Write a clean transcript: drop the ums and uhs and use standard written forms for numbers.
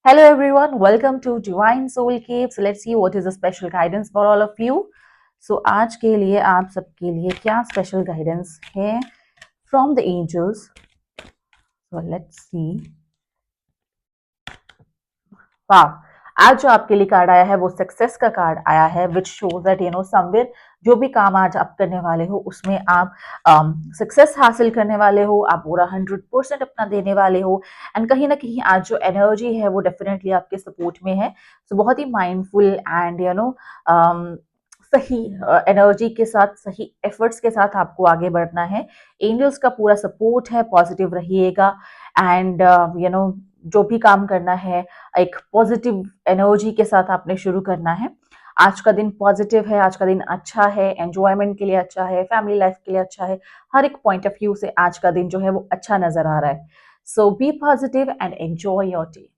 Hello everyone, welcome to Divine Soul Cave. So let's see what is the special guidance for all of you. So आज के लिए आप सबके लिए क्या special guidance है from the angels. So let's see. वाह, आज जो आपके लिए कार्ड आया है वो सक्सेस का कार्ड आया है विच शोज दैट समवेयर जो भी काम आज आप करने वाले हो उसमें आप सक्सेस हासिल करने वाले हो, आप पूरा 100% अपना देने वाले हो एंड कहीं ना कहीं आज जो एनर्जी है वो डेफिनेटली आपके सपोर्ट में है। सो बहुत ही माइंडफुल एंड सही एनर्जी के साथ, सही एफर्ट्स के साथ आपको आगे बढ़ना है। एंजल्स का पूरा सपोर्ट है, पॉजिटिव रहिएगा एंड जो भी काम करना है एक पॉजिटिव एनर्जी के साथ आपने शुरू करना है। आज का दिन पॉजिटिव है, आज का दिन अच्छा है, एंजॉयमेंट के लिए अच्छा है, फैमिली लाइफ के लिए अच्छा है। हर एक पॉइंट ऑफ व्यू से आज का दिन जो है वो अच्छा नजर आ रहा है। So be positive and enjoy your day.